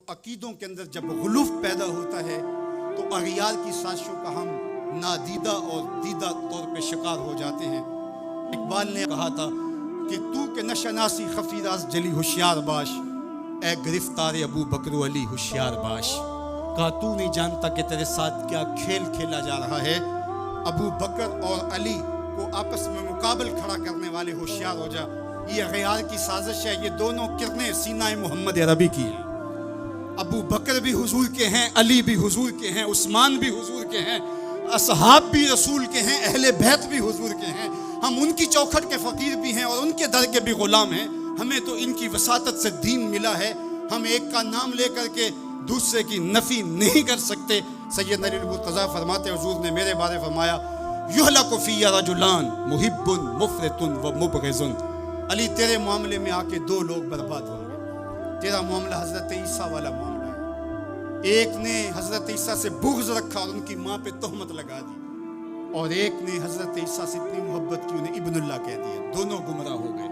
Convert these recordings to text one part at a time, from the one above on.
عقیدوں کے اندر جب غلوف پیدا ہوتا ہے تو اغیار کی سازشوں کا ہم نادیدہ اور دیدہ طور پہ شکار ہو جاتے ہیں۔ اقبال نے کہا تھا کہ تو کہ نشناسی خفی راز جلی ہوشیار باش، اے گرفتار ابو بکر و علی ہوشیار باش۔ کہا تو نہیں جانتا کہ تیرے ساتھ کیا کھیل کھیلا جا رہا ہے، ابو بکر اور علی کو آپس میں مقابل کھڑا کرنے والے ہوشیار ہو جا۔ یہ اغیار کی سازش ہے، یہ دونوں کرنیں سینہ محمد عربی کی ہیں۔ ابو بکر بھی حضور کے ہیں، علی بھی حضور کے ہیں، عثمان بھی حضور کے ہیں، اصحاب بھی رسول کے ہیں، اہل بیت بھی حضور کے ہیں۔ ہم ان کی چوکھٹ کے فقیر بھی ہیں اور ان کے در کے بھی غلام ہیں۔ ہمیں تو ان کی وساطت سے دین ملا ہے، ہم ایک کا نام لے کر کے دوسرے کی نفی نہیں کر سکتے۔ سید علی المرتضیٰ فرماتے حضور نے میرے بارے فرمایا یہلک فی رجلان محب مفرط و مبغض۔ علی تیرے معاملے میں آ کے دو لوگ برباد ہوں گے۔ تیرا معاملہ حضرت عیسیٰ والا معاملہ ہے، ایک نے حضرت عیسیٰ سے بغض رکھا اور ان کی ماں پہ تہمت لگا دی، اور ایک نے حضرت عیسیٰ سے اتنی محبت کی انہیں ابن اللہ کہہ دیا، دونوں گمراہ ہو گئے۔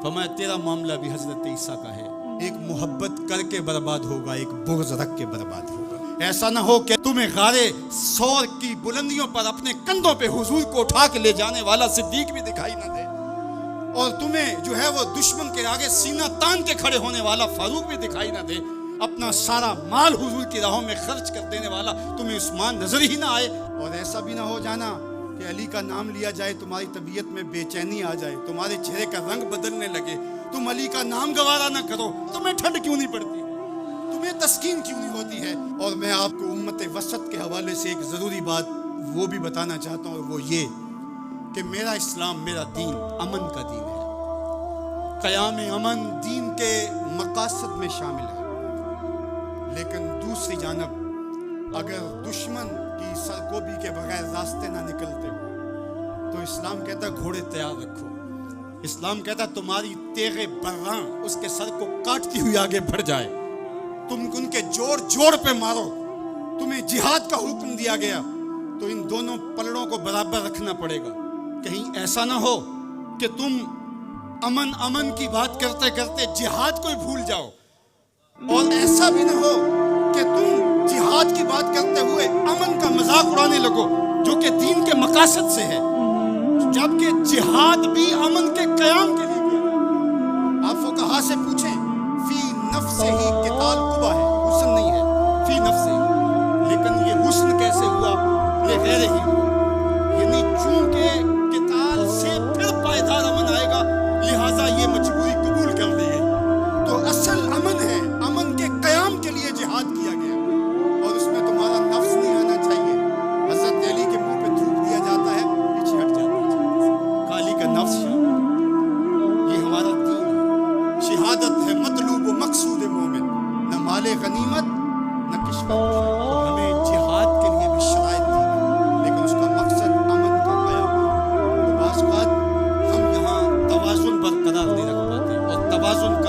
فرمایا تیرا معاملہ بھی حضرت عیسیٰ کا ہے، ایک محبت کر کے برباد ہوگا، ایک بغض رکھ کے برباد ہوگا۔ ایسا نہ ہو کہ تمہیں غارے سور کی بلندیوں پر اپنے کندھوں پہ حضور کو اٹھا کے لے جانے والا صدیق بھی دکھائی نہ دے، اور تمہیں جو ہے وہ دشمن کے آگے سینہ تان کے کھڑے ہونے والا فاروق بھی دکھائی نہ دے، اپنا سارا مال حضور کی راہوں میں خرچ کر دینے والا تمہیں عثمان نظر ہی نہ آئے۔ اور ایسا بھی نہ ہو جانا کہ علی کا نام لیا جائے تمہاری طبیعت میں بے چینی آ جائے، تمہارے چہرے کا رنگ بدلنے لگے، تم علی کا نام گوارا نہ کرو۔ تمہیں ٹھنڈ کیوں نہیں پڑتی، تمہیں تسکین کیوں نہیں ہوتی ہے؟ اور میں آپ کو امت وسط کے حوالے سے ایک ضروری بات وہ بھی بتانا چاہتا ہوں، اور وہ یہ کہ میرا اسلام، میرا دین امن کا دین ہے۔ قیام امن دین کے مقاصد میں شامل ہے، لیکن دوسری جانب اگر دشمن کی سرکوبی کے بغیر راستے نہ نکلتے ہو تو اسلام کہتا ہے گھوڑے تیار رکھو۔ اسلام کہتا ہے تمہاری تیغ براں اس کے سر کو کاٹتی ہوئی آگے بڑھ جائے، تم ان کے جوڑ جوڑ پہ مارو۔ تمہیں جہاد کا حکم دیا گیا تو ان دونوں پلڑوں کو برابر رکھنا پڑے گا۔ کہیں ایسا نہ ہو کہ تم امن کی بات کرتے کرتے جہاد کو ہی بھول جاؤ، اور ایسا بھی نہ ہو کہ تم جہاد کی بات کرتے ہوئے امن کا مذاق اڑانے لگو جو کہ دین کے مقاصد سے ہے، جبکہ جہاد بھی امن کے قیام کے لیے کیا۔ آپ فقہا سے پوچھیں، فی نفس ہی قتال قبا ہے، حسن نہیں ہے، فی نفس ہی، لیکن یہ حسن کیسے ہوا؟ یہ غیر ہی ہوا، یعنی چونکہ قتال سے پھر پائیدار امن آئے گا لہٰذا یہ مجبوری قبول کر لی گئی۔ تو اصل امن ہے، امن کے قیام کے لیے جہاد کیا گیا، اور اس میں تمہارا نفس نہیں آنا چاہیے۔ حضرت علی کے منہ پہ تھوک دیا جاتا ہے، پیچھے ہٹ جاتا ہے، کالی کا نفس شامل۔ یہ ہمارا دین ہے، شہادت ہے مطلوب و مقصود مومن، نہ مال غنیمت نہ کشور۔ ہمیں جہاد کے لیے بھی شرائط دی گئی، لیکن اس کا مقصد امن کا قیام ہے۔ تو بعض اوقات ہم یہاں توازن برقرار نہیں رکھ پاتے، اور توازن